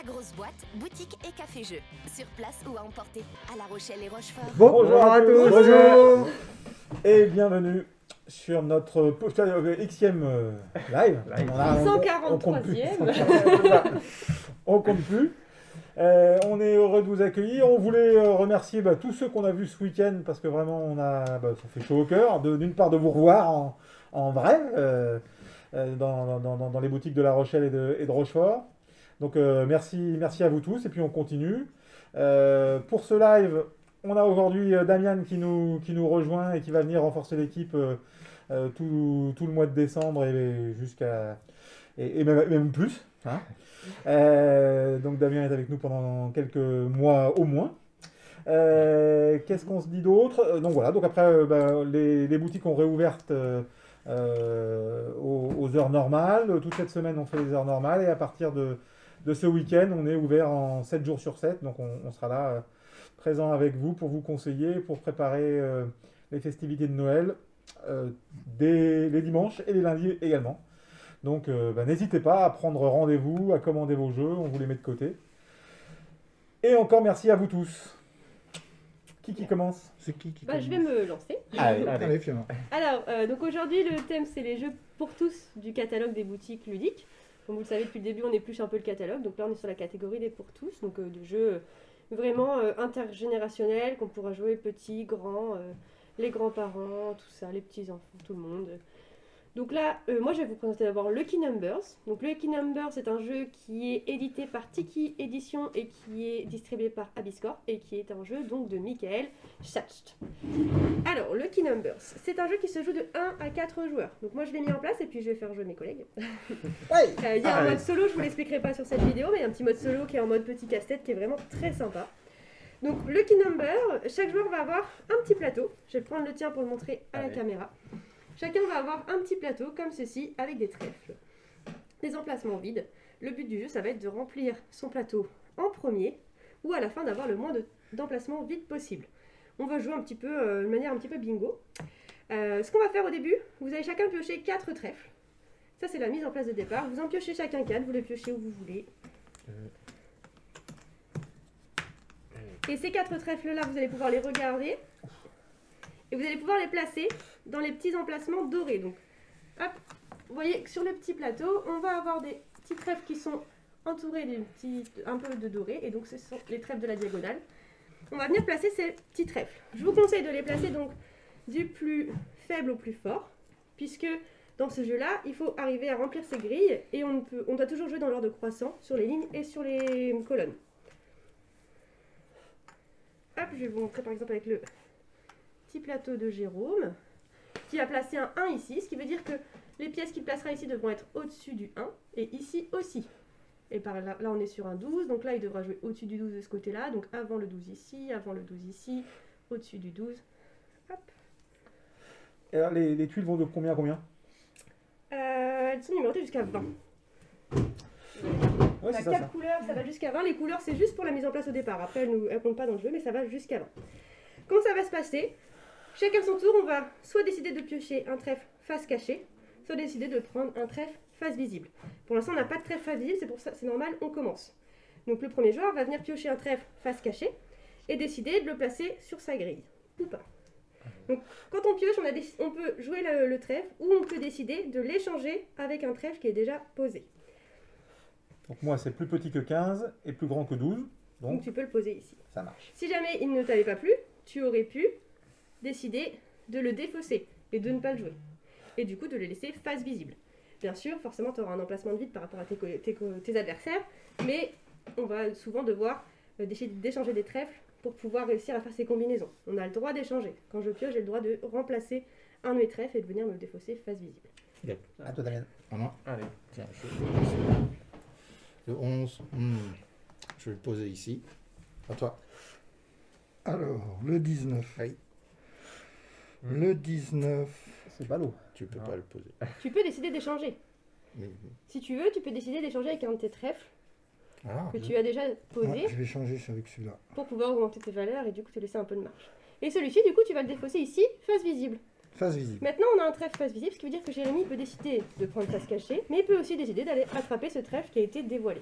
La grosse boîte, boutique et café-jeu. Sur place ou à emporter. À La Rochelle et Rochefort. Bonjour à tous. Bonjour. Et bienvenue sur notre Xème live. On compte plus. 143e. On compte plus. On est heureux de vous accueillir. On voulait remercier tous ceux qu'on a vus ce week-end parce que vraiment ça fait chaud au cœur. D'une part de vous revoir en vrai dans les boutiques de La Rochelle et de Rochefort. Donc merci à vous tous et puis on continue. Pour ce live, on a aujourd'hui Damian qui nous rejoint et qui va venir renforcer l'équipe tout le mois de décembre et même plus. Hein. Donc Damien est avec nous pendant quelques mois au moins. Qu'est-ce qu'on se dit d'autre? Donc voilà, donc après les boutiques ont réouvertes aux heures normales. Toute cette semaine on fait les heures normales et à partir de ce week-end on est ouvert en 7 jours sur 7. Donc on sera là présent avec vous pour vous conseiller, pour préparer les festivités de Noël les dimanches et les lundis également. Donc n'hésitez pas à prendre rendez-vous, à commander vos jeux, on vous les met de côté. Et encore merci à vous tous. Qui commence? C'est qui Je vais me lancer. Allez. finalement. Alors, donc aujourd'hui, le thème, c'est les jeux pour tous du catalogue des boutiques ludiques. Comme vous le savez, depuis le début, on épluche un peu le catalogue. Donc là, on est sur la catégorie des pour tous. Donc de jeux vraiment intergénérationnels qu'on pourra jouer petits, grands, les grands-parents, tout ça, les petits-enfants, tout le monde. Donc là, moi je vais vous présenter d'abord Lucky Numbers. Donc Lucky Numbers, c'est un jeu qui est édité par Tiki Édition et qui est distribué par Abiscorp et qui est un jeu donc de Michael Schacht. Alors Lucky Numbers, c'est un jeu qui se joue de 1 à 4 joueurs. Donc moi je l'ai mis en place et puis je vais faire jouer mes collègues. Il y a un mode solo, je vous l'expliquerai pas sur cette vidéo, mais il y a un petit mode solo qui est en mode petit casse-tête qui est vraiment très sympa. Donc Lucky Number, chaque joueur va avoir un petit plateau. Je vais prendre le tien pour le montrer à la caméra. Chacun va avoir un petit plateau comme ceci avec des trèfles, des emplacements vides. Le but du jeu, ça va être de remplir son plateau en premier ou à la fin d'avoir le moins d'emplacements vides possible. On va jouer un petit peu de manière un petit peu bingo. Ce qu'on va faire au début, vous allez chacun piocher 4 trèfles. Ça, c'est la mise en place de départ. Vous en piochez chacun 4, vous les piochez où vous voulez. Et ces 4 trèfles-là, vous allez pouvoir les regarder. Et vous allez pouvoir les placer dans les petits emplacements dorés. Donc, hop, vous voyez que sur le petit plateau, on va avoir des petits trèfles qui sont entourés un peu de doré. Et donc, ce sont les trèfles de la diagonale. On va venir placer ces petits trèfles. Je vous conseille de les placer donc du plus faible au plus fort. Puisque dans ce jeu-là, il faut arriver à remplir ces grilles. Et on doit toujours jouer dans l'ordre croissant sur les lignes et sur les colonnes. Hop, je vais vous montrer par exemple avec le petit plateau de Jérôme, qui a placé un 1 ici, ce qui veut dire que les pièces qu'il placera ici devront être au-dessus du 1, et ici aussi. Et par là, on est sur un 12, donc là il devra jouer au-dessus du 12 de ce côté-là, donc avant le 12 ici, avant le 12 ici, au-dessus du 12. Hop. Et alors les tuiles vont de combien à combien? Elles sont numérotées jusqu'à 20. On a 4 couleurs, ça va jusqu'à 20. Les couleurs, c'est juste pour la mise en place au départ. Après, elles ne comptent pas dans le jeu, mais ça va jusqu'à 20. Comment ça va se passer? Chacun son tour, on va soit décider de piocher un trèfle face cachée, soit décider de prendre un trèfle face visible. Pour l'instant, on n'a pas de trèfle face visible, c'est pour ça, c'est normal, on commence. Donc le premier joueur va venir piocher un trèfle face cachée et décider de le placer sur sa grille, ou pas. Donc quand on pioche, on peut jouer le trèfle, ou on peut décider de l'échanger avec un trèfle qui est déjà posé. Donc moi, c'est plus petit que 15 et plus grand que 12. Donc tu peux le poser ici. Ça marche. Si jamais il ne t'avait pas plu, tu aurais pu décider de le défausser et de ne pas le jouer. Et du coup, de le laisser face visible. Bien sûr, forcément, tu auras un emplacement de vide par rapport à tes adversaires, mais on va souvent devoir d'échanger des trèfles pour pouvoir réussir à faire ces combinaisons. On a le droit d'échanger. Quand je pioche, j'ai le droit de remplacer un de mes trèfles et de venir me le défausser face visible. Yep. À toi, Damien. Allez. Tiens, le 11. Je vais le poser ici. À toi. Alors, le 19. Oui. Le 19. C'est ballot. Tu peux pas le poser. Tu peux décider d'échanger. Mais... Si tu veux, tu peux décider d'échanger avec un de tes trèfles que tu as déjà posé. Ouais, je vais changer avec celui-là. Pour pouvoir augmenter tes valeurs et du coup te laisser un peu de marge. Et celui-ci, du coup, tu vas le défausser ici, face visible. Face visible. Maintenant, on a un trèfle face visible, ce qui veut dire que Jérémy peut décider de prendre face cachée, mais il peut aussi décider d'aller attraper ce trèfle qui a été dévoilé.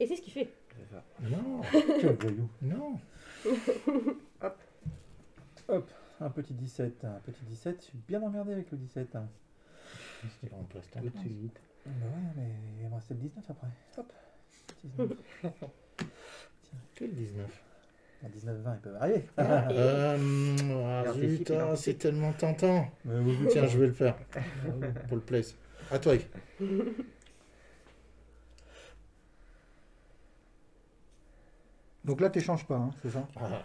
Et c'est ce qu'il fait. C'est ça. Non, Quel voyou. non. Hop, un petit 17. Un petit 17. Je suis bien emmerdé avec le 17. Hein. Il remplace ta Tout de place. suite. Bah ouais, mais il va me rester le 19 après. Hop. 19. Quel 19? 19-20, il peut varier. Ah, Il zut, anticipe, il ah, anticipe. c'est tellement tentant. Mais oui, oui. Tiens, je vais le faire. Pour le place. À toi, Yves. Donc là, tu n'échanges pas, hein, c'est ça? Ah,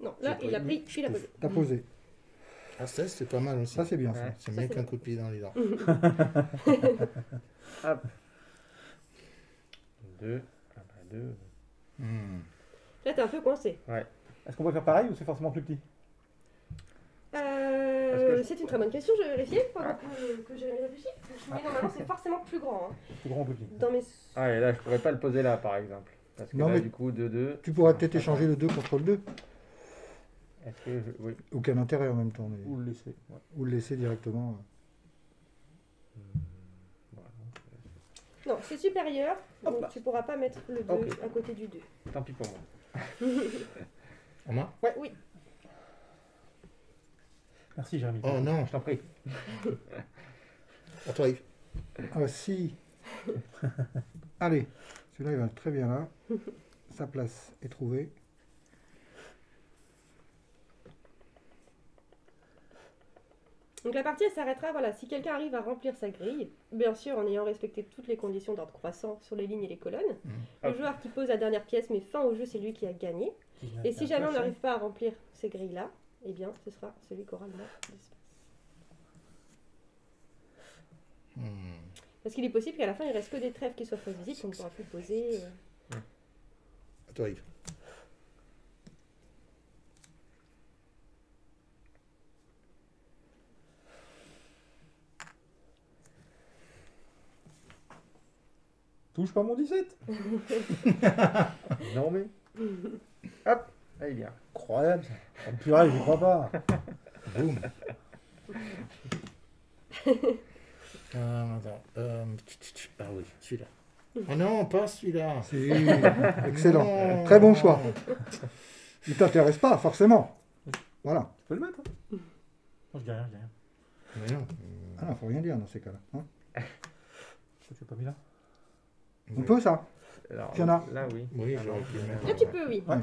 Non, là, il a pris, puis il a posé. Tu as posé. ah, ça, c'est pas mal aussi. Ça, c'est bien, ça. Ouais. C'est Ça, mieux c'est qu'un bon. coup de pied dans les dents. Hop. 2. Après 2. Hmm. Là, t'es un peu coincé. Est-ce qu'on peut faire pareil ou c'est forcément plus petit? que je- C'est une très bonne question, je vais vérifier pendant que Jérémy réfléchit. Mais normalement, c'est forcément plus grand. Hein. Plus grand ou plus petit? Dans mes... Ah, et là, je pourrais pas le poser là, par exemple. Parce que Non, là, mais- du coup, 2-2. Tu pourrais peut-être échanger le 2 contre le 2. Est-ce que oui. Aucun intérêt en même temps. Mais... Ou le laisser. Ouais. Ou le laisser directement. Voilà. Non, c'est supérieur, Hop donc là. tu pourras pas mettre le 2 Ok. à côté du 2. Tant pis pour moi. En main? Oui, Merci Jérémy. Oh non. Je t'en prie. À toi, Yves. Ah si. Allez, celui-là, il va très bien là. Sa place est trouvée. donc la partie elle s'arrêtera voilà, si quelqu'un arrive à remplir sa grille, bien sûr en ayant respecté toutes les conditions d'ordre croissant sur les lignes et les colonnes. Le Hop. joueur qui pose la dernière pièce met fin au jeu, c'est lui qui a gagné. Et si jamais on n'arrive pas à remplir ces grilles-là, eh bien ce sera celui qui aura le moins d'espace. Hmm. Parce qu'il est possible qu'à la fin il reste que des trèfles qui soient fausses visibles qu'on ne pourra plus poser. À toi, Yves. Touche pas mon 17. Non, mais. Hop. Allez, bien. Incroyable. Ça. Oh, purée, j'y crois pas. Boum. Attends. Ah oui, celui-là. Oh non, pas celui-là. Si. Excellent. Non. Très bon choix. Il t'intéresse pas, forcément. Voilà. Tu peux le mettre. Hein. Non, je dis rien, je dis rien. Mais non. Ah non, faut rien dire dans ces cas-là. hein. Pourquoi tu l'as pas mis là? On peut ça. Alors, Tiens, là. Là, oui. Oui, j'aurais pu le mettre. Là tu peux, oui. Ouais.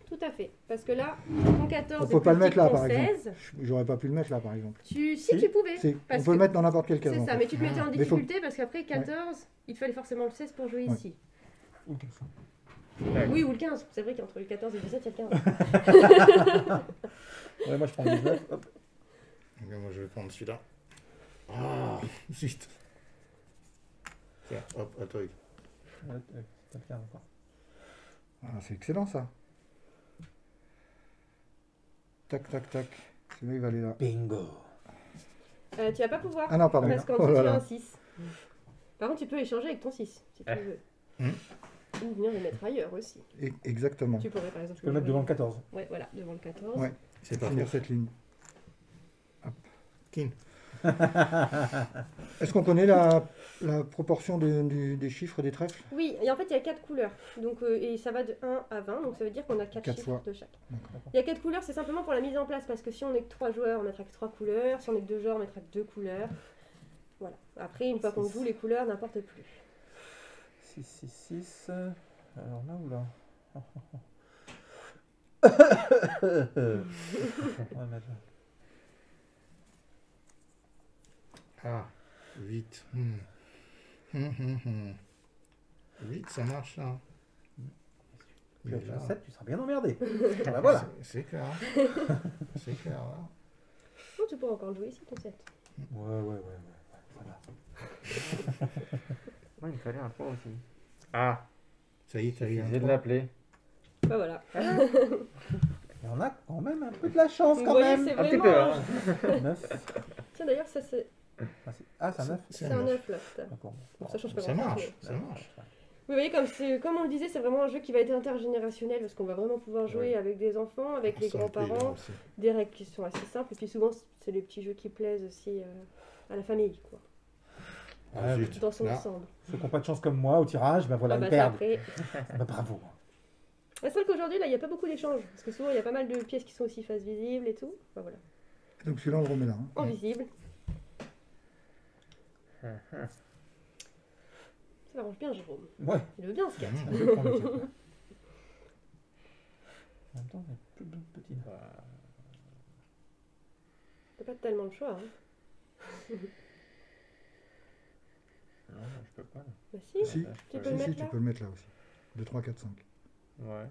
Tout à fait. Parce que là, ton 14 On est peut pas plus le mettre petit là, que ton par exemple. 16. J'aurais pas pu le mettre là, par exemple. Si, Si. tu pouvais. Si, Parce on peut le que- mettre dans n'importe quelle case. C'est en ça, fait. mais tu te mettais en Mais faut- difficulté parce qu'après 14, il te fallait forcément le 16 pour jouer Ouais. ici. Ou le 15. Oui, ou le 15. C'est vrai qu'entre le 14 et le 17, il y a le 15. Ouais, moi je prends le 19. Hop. Ok, moi, je vais prendre celui-là. Ah, zut. Tiens, hop, à toi, Yves. Ouais, t'as le 15 encore. Ah, c'est excellent ça. Tac, tac, tac. Celui-là, il va aller là. Bingo. Tu vas pas pouvoir. Ah non, pardon. Parce qu'en Oh dessous, là tu as là. un 6. Par contre, tu peux échanger avec ton 6, si tu veux. Hmm. Ou venir les mettre ailleurs aussi. Exactement. Tu pourrais par exemple. Tu peux le mettre devant le 14. Ouais, voilà, devant le 14. Ouais. C'est pas Finir faux. cette ligne. King. Est-ce qu'on connaît la proportion des chiffres des trèfles? Oui, et en fait, il y a 4 couleurs. Donc, et ça va de 1 à 20, donc ça veut dire qu'on a 4 Quatre chiffres fois. de chaque. D'accord. Il y a 4 couleurs, c'est simplement pour la mise en place, parce que si on est que 3 joueurs, on mettra que 3 couleurs. Si on est que 2 joueurs, on mettra que 2 couleurs. Voilà. Après, une fois qu'on joue, les couleurs n'importent plus. 6, 6, 6. Alors là ou là? On va mettre là. Ah, 8. 8, ça marche, ça. Tu Mais vas faire là, 7, tu seras bien emmerdé. Ah bah voilà. c'est clair. C'est clair, là. Oh, tu pourras encore le jouer ici, ton 7. Ouais, ça va. Moi, il me fallait un point aussi. Ah, Ça y est, t'as eu un j'ai de point. l'appeler. Bah voilà. Et on a quand même un peu de la chance Vous quand voyez, même. c'est Un petit vraiment. peu, hein. 9. Tiens, d'ailleurs, ça c'est Ah, c'est un 9. c'est un 9 là. D'accord. Bon, ça change pas Ça grand-chose, marche, mais- ça marche. Vous voyez, comme on le disait, c'est vraiment un jeu qui va être intergénérationnel parce qu'on va vraiment pouvoir jouer Oui. avec des enfants, avec les Ça me plaît, grands-parents, aussi. des règles qui sont assez simples. Et puis souvent, c'est les petits jeux qui plaisent aussi à la famille, quoi. Ah, Ouais, zut. dans son Là. ensemble. Ceux qui n'ont pas de chance comme moi au tirage, ben voilà, Ah bah, ils ça, perdent. après... Bah, bravo. C'est vrai qu'aujourd'hui, là, il n'y a pas beaucoup d'échanges. Parce que souvent, il y a pas mal de pièces qui sont aussi face visible et tout. Enfin, voilà. Donc celui-là, on le remet là. Hein. En visible. Ça l'arrange bien, Jérôme. Ouais. Il veut bien, ce 4. Je vais prendre le 4. En même temps, on a plus de petits. T'as pas tellement le choix. Hein. Non, je peux pas. Là. Bah si, Si, tu peux le si, mettre tu là. peux le mettre là aussi. 2, 3, 4, 5. Ouais.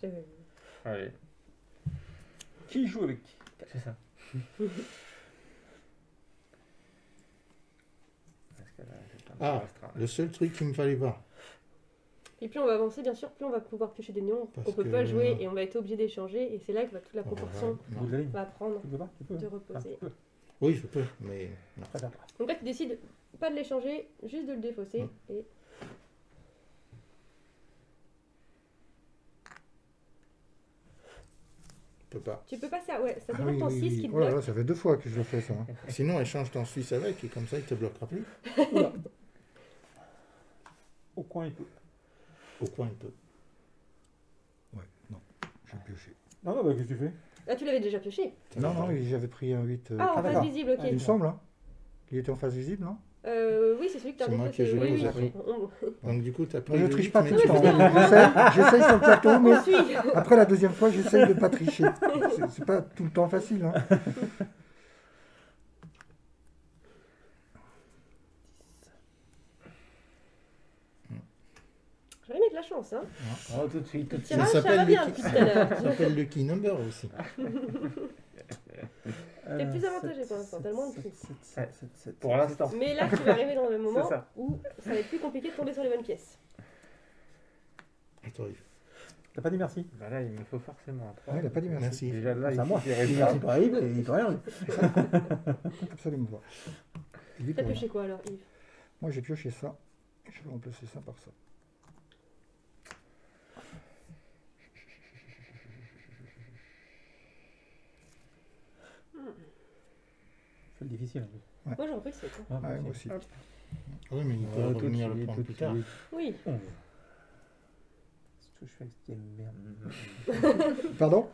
Euh, Allez. Qui joue avec qui? C'est ça. Parce que là, j'ai pas Ah, de restreindre. le seul truc qu'il me fallait pas. Et plus on va avancer, bien sûr, plus on va pouvoir piocher des néons. Parce On peut que- pas jouer et on va être obligé d'échanger. Et c'est là que va toute la Oh, proportion ouais, Au non. bout de la ligne. va prendre Tu peux pas? Tu peux. de Ah, reposer. tu peux. Oui, je peux, mais non. Très bien, toi. Donc là, tu décides pas de l'échanger, juste de le défausser. Mm. Et Je peux pas. tu peux pas ça, ouais, ça Ah c'est oui, ton oui, 6 oui. qui te Oh là là, bloque. ça fait 2 fois que je le fais ça. Hein. Sinon, échange ton Suisse avec et comme ça, il te bloquera plus. Au coin, il peut. Au coin, il peut. Ouais, non, j'ai pioché. Non, non, bah, qu'est-ce que tu fais? Ah, tu l'avais déjà pioché. Non, non, j'avais pris un 8. Ah, en Ah, face d'accord. visible, ok. Il me semble, hein. Il était en face visible, non? Oui, c'est celui que t'as C'est moi défaussé. qui ai joué Oui, aux oui. Donc, du coup, tu as pris Moi, je le triche 8, pas mais tout le tu temps. fais- J'essaye sur le plateau, mais On suit. après la deuxième fois, j'essaye de pas tricher. C'est pas tout le temps facile. Hein. J'aurais aimé de la chance, hein. Oh, tout de suite, tout de Le suite. tirage, ça s'appelle va le bien key- depuis tout à l'heure. Ça s'appelle le key number aussi. T'es plus avantagé pour l'instant, t'as le moins de trous. Pour l'instant. Mais là, tu vas arriver dans le moment ça. où ça va être plus compliqué de tomber sur les bonnes pièces. Attends, T'as pas dit merci? Bah là, il me faut forcément un 3. Ouais, il a pas dit merci. merci. Déjà là, C'est à il moi. faut qu'il Il dit reste merci pour Yves et il peut rien. Absolument pas. Il est T'as pour pioché quoi alors, Yves? moi, j'ai pioché ça. Je vais remplacer ça par ça. C'est difficile. un peu. Moi, j'aurais pris le 7. hein. Ah, Ouais, moi merci. aussi. Oui, mais il peut Oh, tout de revenir le suite, prendre tout de plus tard. suite. Oui. 11. Qu'est-ce que je fais avec cette merde? Pardon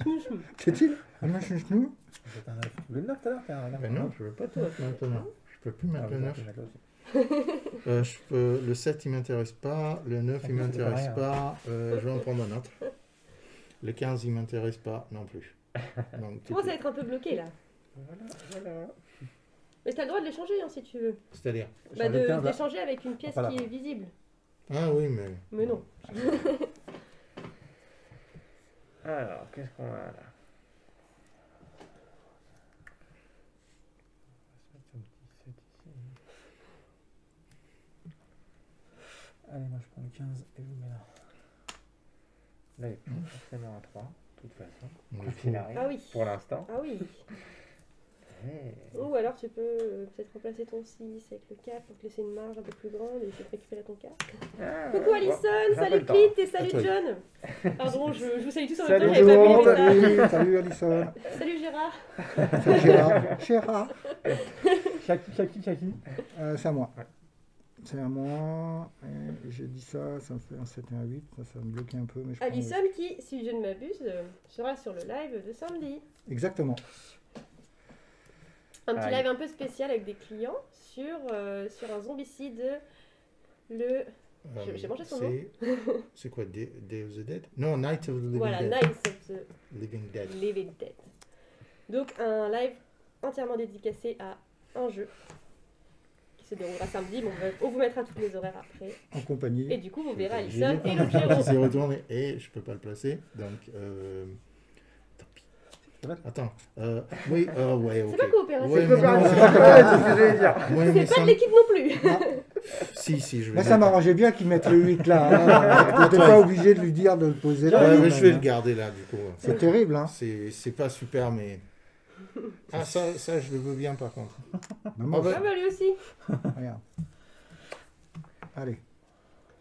Chmou, chmou. Qu'est-il Ah non, je suis nous. T'as un 9. Tu voulais le 9 tout à l'heure? T'as un 9. Ben non, je veux pas tout mettre maintenant. Je peux plus Ah, mettre le oui, 9. tu peux mettre là aussi. Le 7 il m'intéresse pas, le 9 il En plus, c'est m'intéresse pareil, pas, je vais en prendre un autre. Le 15 il m'intéresse pas non plus. Donc, Tu commences à être un peu bloqué là. Voilà. Mais t'as le droit de l'échanger hein, si tu veux. C'est-à-dire Bah, Changer le 15, là. d'échanger avec une pièce pas là. qui est visible. Ah oui, mais. Mais non. Alors, qu'est-ce qu'on a là? Allez, moi je prends le 15 et je vous mets là. Là, il faut forcément un 3, de toute façon. Il Quoi faut- qu'il arrive, Ah oui. pour l'instant. Ah oui. Eh. Ou alors tu peux peut-être remplacer ton 6 avec le 4 pour te laisser une marge un peu plus grande et essayer de récupérer ton 4. Ah, Coucou bon, Alison, j'ai un peu salut le temps. Clint et salut À toi. John. Pardon, je vous salue tous en même temps, Salut. j'avais pas vu Bonjour, les messages. salut Alison. Salut Gérard. Salut Gérard. Gérard. Chaki. C'est à moi. Ouais. C'est à moi. Et j'ai dit ça, ça me fait un 7 et un 8. Ça va me bloquer un peu. Mais je prends le Alison qui, si je ne m'abuse, sera sur le live de samedi. risque. Exactement. Un petit Aïe. live un peu spécial avec des clients sur un zombicide. J'ai mangé son nom. C'est quoi Day of the Dead? Non, Night of the Living Voilà, Dead. Night of the Living Dead. Living Dead. Donc un live entièrement dédicacé à un jeu qui se déroulera samedi. Bon, on vous mettra tous les horaires après. En compagnie. Et du coup, vous verrez J'ai Alison le et le qui Jérôme. s'est retourné et je peux pas le placer. Donc, tant pis. C'est vrai Attends. Oui, ouais, ok. C'est pas coopératif. Ouais, C'est mais coopératif, non, c'est ce que j'allais dire. ouais, mais C'est pas ça de me- l'équipe non plus. Si, je vais Moi, le ça mettre. m'arrangeait bien qu'ils mettent le 8 là. Hein. T'es pas obligé de lui dire de le poser là. Ouais, quand mais je vais même, le garder là, du coup. C'est terrible, hein. C'est pas super, mais. Ah, ça, je le veux bien par contre. Maman, Ah bah, Ah bah lui aussi. regarde. Allez.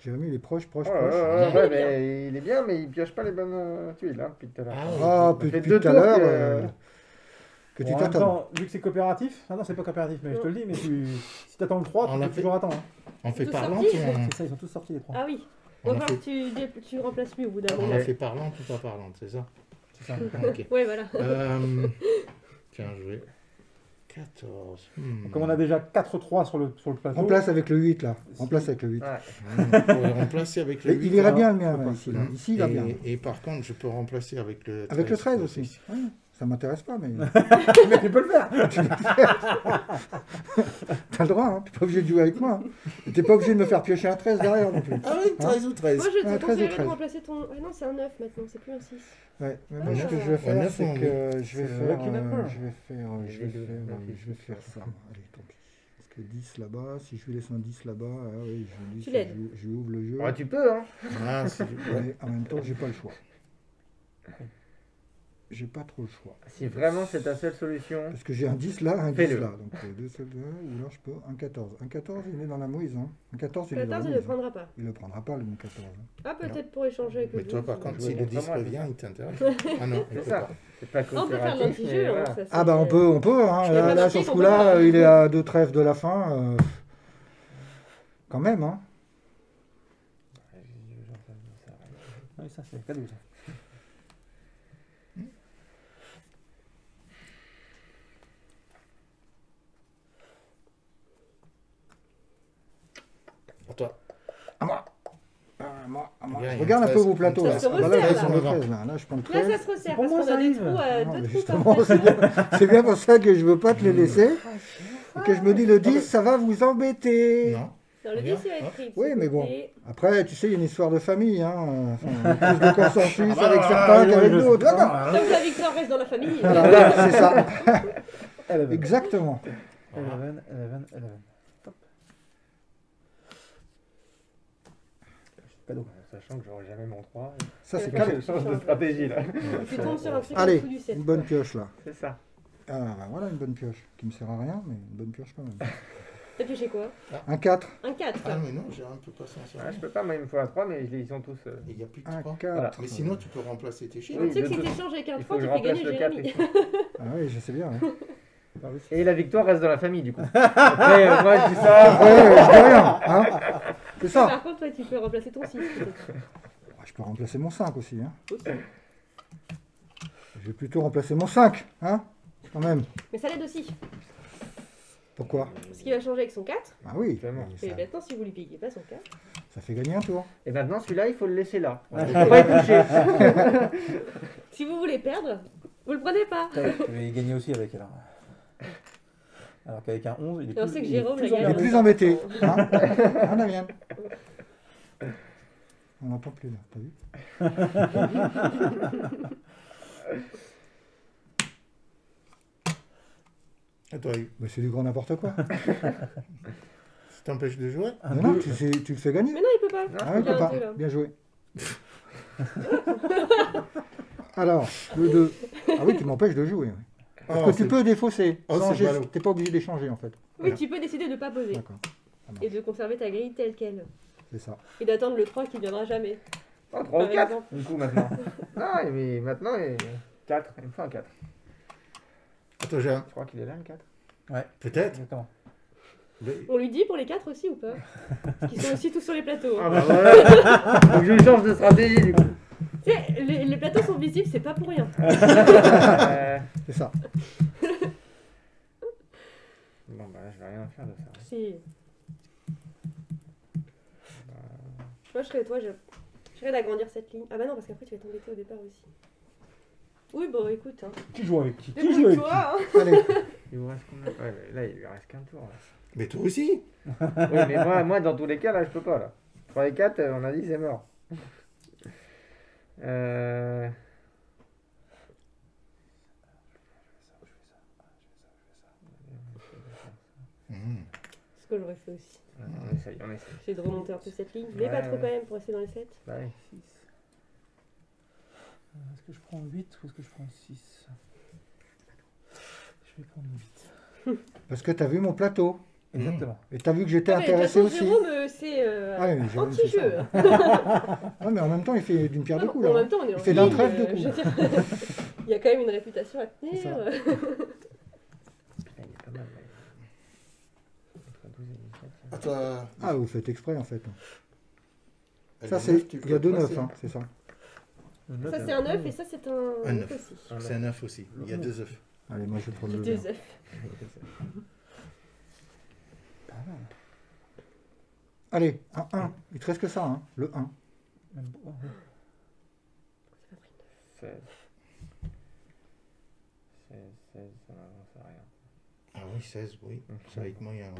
Jérémy, il est proche. Ouais, ouais, Jérémy, ouais, bien. mais il est bien, mais il pioche pas les bonnes tuiles hein, depuis tout à l'heure. Ah oui. Ah, Ça fait depuis deux tout à tours l'heure. que- que Bon, tu en même t'attends. temps, vu que c'est coopératif, ah non, c'est pas coopératif, mais je te le dis, mais si t'attends le 3, On tu l'a peux fait. toujours attendre. Hein. On fait Tous parlante sortis ou C'est ça, ils sont tous sortis les 3. Ah oui. on On a va fait- voir que tu remplaces lui au bout d'un on moment. a fait parlante ou pas parlante, c'est ça? C'est ça. Ok. Ouais, voilà. Tiens, joué. 14. Comme on a déjà 4-3 sur le plateau. Remplace avec le 8 là. Remplace avec le 8. Ouais. Faut le remplacer avec le Et 8. il irait bien le je mien peux là, pas. ici. Là. Ici, il va bien. Et par contre, je peux remplacer avec le 13. Avec le 13 aussi. Ouais, ça m'intéresse pas, mais Mais tu peux le faire. t'as le droit, hein. T'es pas obligé de jouer avec moi. Hein. T'es pas obligé de me faire piocher un 13 derrière non plus. Ah oui, 13 ou 13. Moi, je te 13 ou conseillerais 13. de remplacer ton. Ah non, c'est un 9 maintenant, c'est plus un 6. Ouais, mais Ah, moi ce que je vais un faire, neuf c'est ou un que je vais C'est faire, lucky number. je vais faire ça. Allez, tant pis. Parce que 10 là-bas, si je lui laisse un 10 là-bas, ah oui, je lui dis Tu que l'aides. je ouvre le jeu. Ouais, tu peux, hein. Ah, c'est Mais en même temps, j'ai pas le choix. J'ai pas trop le choix. Si vraiment c'est ta seule solution. Parce que j'ai un 10 là, un 10 Fais-le. là. Donc deux seuls là, ou alors je peux un 14. Un 14, il est dans la mouise. Hein. Un 14, il est dans la 14, il mouise. ne le prendra pas. Il le prendra pas, le 14. Hein. Ah, peut-être pour échanger avec Mais le toi, 12. par contre, jouer si le 10 contre moi, revient, c'est il t'intéresse. Ah non, il C'est peut ça. pas. C'est pas On peut faire coopératif, l'anti-jeu. mais Hein, voilà. ça, c'est- Ah bah on peut. Hein. Je fais Là, pas là, partie sur ce qu'on coup-là, peut. il est à 2 trèfles de la fin. Quand même, hein. Oui, ça c'est cadeau. Ça. À toi. À moi. Bien, il y a Regarde un peu 13. vos plateaux là. Ça se Ah bah là, resserre, je prends le là. 13 là. Là, je prends le Là, 13. ça se resserre pour parce moi, qu'on ça a des arrive. trous, Non, deux mais trous par justement, pression. c'est bien pour ça que je veux pas te les laisser. Et que je me dis le 10, ça va vous embêter. Non. Non, le 10, il va être pris. de Oui, ce mais bon. côté. Après, tu sais, il y a une histoire de famille. Hein. Enfin, plus de consensus bah, avec ah, certains oui, qu'avec oui, d'autres. je- Ah, Tant que la victoire reste dans la famille. voilà, c'est ça. 11. Exactement. 11, 11. Top. Cadeau. Sachant que j'aurai jamais mon 3. Ça, c'est Cadeau. cadeau. Change de stratégie là. Tu tombes sur un truc en Allez, dessous du 7. une bonne pioche là. C'est ça. Ah, bah, voilà une bonne pioche. Qui me sert à rien, mais une bonne pioche quand même. T'as pioché quoi? Un 4. Un 4. Ah mais non, j'ai un peu passé en Ouais, série. je peux pas, moi il me faut un 3, mais ils sont tous. Il n'y a plus de Un 3. 4. Voilà. Mais sinon, tu peux remplacer tes chiffres. Oui, Tu sais que de si toute- t'échanges avec un Il 3, faut que tu je fais remplace gagner le 4. Jérémy. Ah oui, je sais bien. Ouais. Et la victoire reste dans la famille du coup. Après, moi je dis ça. Ouais, je dis rien. Hein. C'est ça. Par contre, ouais, tu peux remplacer ton 6. peut-être. Je peux remplacer mon 5 aussi. Hein. Aussi. Je vais plutôt remplacer mon 5. Hein. Quand même. Mais ça l'aide aussi. Pourquoi? Parce qu'il va changer avec son 4. Ah oui. Vraiment. mais Et ça, maintenant, si vous lui piquez pas son 4. ça fait gagner un tour. Et maintenant celui-là il faut le laisser là. Il faut pas y toucher. Si vous voulez perdre, vous le prenez pas. Je vais gagner aussi avec alors qu'avec un 11, il est Et on plus, sait que il est Jérôme plus l'a Il est gagné. plus embêté. Hein. Hein, Damien? On n'entend plus là, t'as vu? À toi, Bah, c'est du grand n'importe quoi. ça t'empêche de jouer? un Mais non, 2. tu le fais gagner. Mais non, il peut pas. Ah oui, Il a un papa, deux, là. bien joué. Alors, le 2. Ah oui, tu m'empêches de jouer. Oui. Parce Oh, que tu c'est- peux défausser. Oh, sans c'est geste. ballot. T'es pas obligé d'échanger en fait. Oui, tu peux décider de ne pas poser. D'accord, Et de conserver ta grille telle qu'elle. c'est ça. Et d'attendre le 3 qui viendra jamais. Oh, 3 ou Par 4 exemple. du coup maintenant. Non, mais maintenant 4. Il me faut un 4. Attends, j'ai un. Je crois qu'il est là le 4. Peut-être. Exactement. Mais- On lui dit pour les 4 aussi ou pas? Parce qu'ils sont aussi tous sur les plateaux. Ah hein. bah voilà. Donc je change de stratégie du coup. Tu sais, les plateaux sont visibles, c'est pas pour rien. C'est ça. Bon bah je vais rien faire de ça. Si. Moi, je serais toi, je serais d'agrandir cette ligne. Ah bah non, parce qu'après, tu vas t'embêter au départ aussi. Oui, bon, écoute. Hein. Qui joue avec qui? Qui joue avec qui? Débrouille-toi, hein. Allez, Il vous reste combien? Ouais, là il lui reste qu'un tour. Là. Mais toi aussi. Oui mais moi dans tous les cas là je peux pas là. 3 et 4 on a dit c'est mort. Ce que j'aurais fait aussi. On essaye, on essaye. J'essaie de remonter un peu cette ligne. Mais Ouais, pas trop ouais. quand même pour rester dans les 7. Bah oui. 6. Est-ce que je prends 8 ou est-ce que je prends 6? Je vais prendre 8. parce que t'as vu mon plateau. Exactement. Et t'as vu que j'étais Ah, mais de intéressé toute façon, aussi. Jérôme, c'est Ah oui, mais Jérôme, c'est anti-jeu. ça. Ouais, mais en même temps, il fait d'une pierre deux Non, coups en là. même temps, on est en Il fait d'un ligne, trèfle deux je veux coups. dire. Il y a quand même une réputation à tenir. C'est ça. Putain, il est pas mal. Là. Entre 12 et 17. À toi. Ah, vous faites exprès en fait. Elle Ça, est c'est. neuf, tu Il y a peux 2 passer. 9, hein, c'est ça. Ça c'est un 9 et ça c'est un Un 9 neuf. aussi. C'est un œuf aussi. Il y a 2 œufs. Allez, moi je vais prendre le Deux vert. œufs. Allez, un 1. Il te reste que ça, hein, le 1. Même pas. Oh, 16. 16, 16, ça n'avance à rien. Ah oui, 16, oui. Ça va être moyen. Ouais.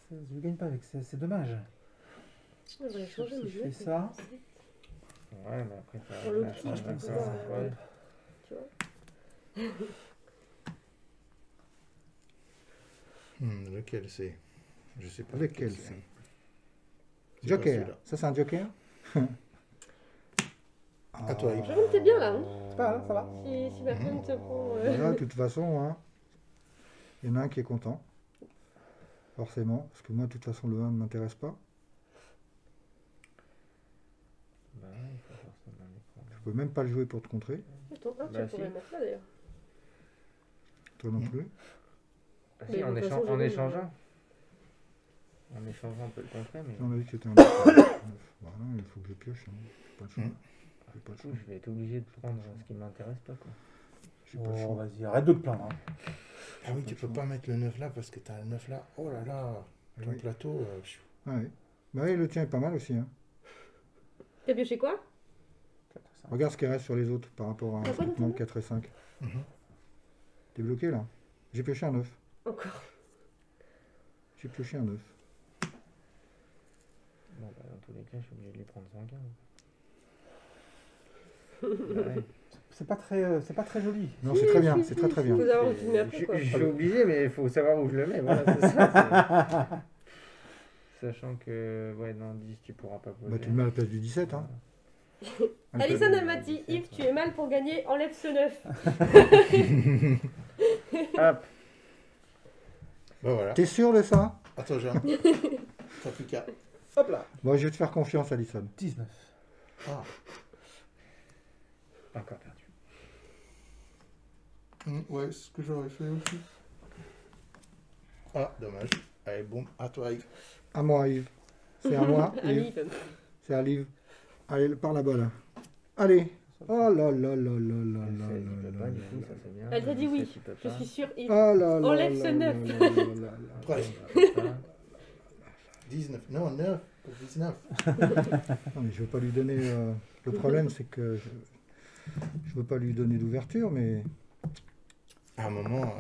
16, je gagne pas avec 16, c'est dommage. On devrait changer Si le je jeu. fais ça. Ouais, mais après, ça Pour l'optique, ça, je pense d'accord, que- ouais. Tu vois. Lequel c'est? Je sais pas. Lequel c'est. c'est C'est pas Joker. celui-là. Ça, c'est un joker. À toi, Yves. Je remonte t'es bien là. Hein. C'est pas grave, ça va. Si personne te prend. Voilà, de toute façon, hein, il y en a un qui est content. Forcément, parce que moi, de toute façon, le 1 ne m'intéresse pas. Bah, il faut forcément les prendre. Je peux même pas le jouer pour te contrer. Ton 1, Bah, tu pourrais si. le mettre là d'ailleurs. Toi non plus. Ah, Mais si, de en, toute façon, en je vais- échangeant. En échangeant, on peut le contrer, mais On a dit que c'était un 9. Voilà, il faut que je pioche. Hein. J'ai pas le choix. J'ai pas du le coup, choix. je vais être obligé de prendre ce qui m'intéresse pas, quoi. J'ai pas le Oh, choix. vas-y, arrête de te plaindre. Hein. Ah oui, tu peux pas mettre le 9 là parce que t'as le 9 là. Oh là là. Ton Oui. plateau. Ah oui. Bah oui, le tien est pas mal aussi. Hein. T'as pioché quoi? 4, 5. Regarde ce qui reste sur les autres par rapport à T'as quoi ce qui te notamment manque 4 et 5. Mhm. T'es bloqué là. J'ai pioché un 9. Encore. J'ai pioché un 9. Bon, bah, dans tous les cas, je suis obligé de les prendre sans gain. Bah, ouais. C'est pas très joli. Non, c'est très bien. C'est très très bien. Faut savoir où tu le mets Je après suis- quoi. je suis obligé, mais il faut savoir où je le mets. Voilà, c'est ça. Sachant que, ouais, dans 10, tu pourras pas poser. Bah, tu le mets à la place du 17. Hein. À la place- Alison Amati, Yves, tu es mal pour gagner, enlève ce 9. Hop. Bah voilà. T'es sûr de ça? Attends, Jean. T'as plus qu'à. Hop là. Bon, je vais te faire confiance, Alison. 19. Ah. Encore perdu. Ouais, c'est ce que j'aurais fait aussi. Ah, dommage. Allez, boum. À toi, Yves. À moi, Yves. C'est à moi, Yves. Yves. C'est à Yves. Allez, par là-bas, là. Allez. Oh là là là là là là Le 16, il là peut pas, là du coup, là ça c'est bien. Elle t'a dit Le oui. 17, il peut Je pas. suis sûre, Yves. là là là Enlève là ce là neuf. là là là là. Après. Il peut pas. 19. Non, 9. Pour 19. Non, mais je veux pas lui donner... Le problème, c'est que je veux pas lui donner d'ouverture, mais À un moment.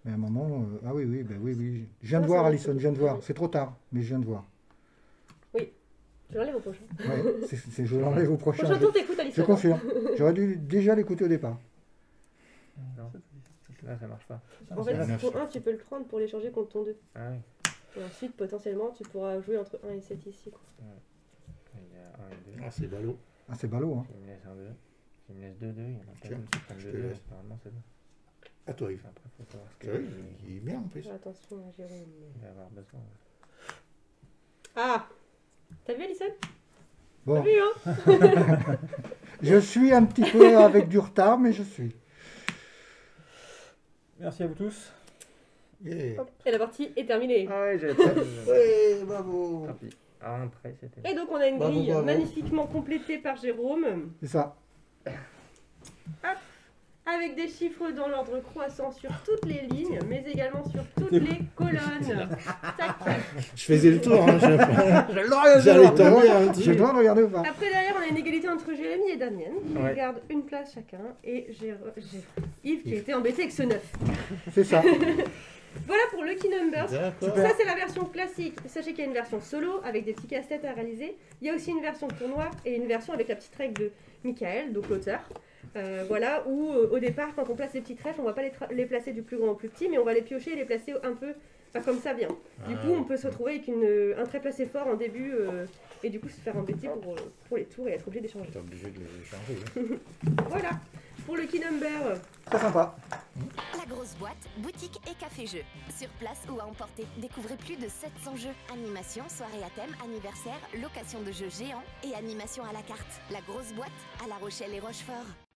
à un moment... Ah oui, oui, ben oui, oui. Je viens de voir, Alison, je viens de voir. C'est trop tard, mais je viens de voir. Je l'enlève au prochain. Ouais, je l'enlève au prochain. Prochain tour, t'écoutes Je Alison. confirme. J'aurais dû déjà l'écouter au départ. Non. Là, ça marche pas. En fait, neuf. ton 1, tu peux le prendre pour l'échanger contre ton 2. Ah oui. Et ensuite, potentiellement, tu pourras jouer entre 1 et 7 ici. Quoi. Il y a 1 et 2. Ah, c'est ballot. Ah, c'est ballot, hein. S'il me laisse un 2. S'il me laisse 2, 2, il y en a pas Tiens, comme s'il prend je 2, te 2. laisse. Normalement, c'est bon. À toi, Yves. Après, faut savoir ce C'est vrai, qu'il il est bien en plus. Attention à Jérôme. va avoir besoin. Ah! T'as vu Alison? Bon, T'as vu, hein? je suis un petit peu avec du retard, mais je suis. Merci à vous tous. Yeah. Et la partie est terminée. Ah ouais, j'avais pas vu. Ouais, bravo. Tant pis. À un près, c'était. Et donc, on a une Bravo, grille bravo. magnifiquement complétée par Jérôme, C'est ça. avec des chiffres dans l'ordre croissant sur toutes les lignes, mais également sur toutes les colonnes. Tac. Je faisais le tour. Hein, J'allais tomber un Je petit. dois regarder ou pas? Après, derrière, on a une égalité entre Jérémy et Damien, qui Ouais. gardent une place chacun, et Yves qui a été embêté avec ce 9. C'est ça. Voilà pour Lucky Numbers. D'accord. Ça, c'est la version classique. Sachez qu'il y a une version solo avec des petits casse-têtes à réaliser. Il y a aussi une version tournoi et une version avec la petite règle de Michael, donc l'auteur. Voilà, où au départ, quand on place les petits trèfles, on va pas les placer du plus grand au plus petit, mais on va les piocher et les placer un peu comme ça bien. Du coup, on peut se retrouver avec un trèfle assez fort en début et du coup se faire embêter pour les tours et être obligé d'échanger. T'es obligé de les changer. Hein. Voilà, pour Lucky Number. Très sympa. La grosse grosse boîte, boutique et café-jeu. Sur place ou à emporter, découvrez plus de 700 jeux. Animation, soirée à thème, anniversaire, location de jeux géants et animation à la carte. La grosse boîte à La Rochelle et Rochefort.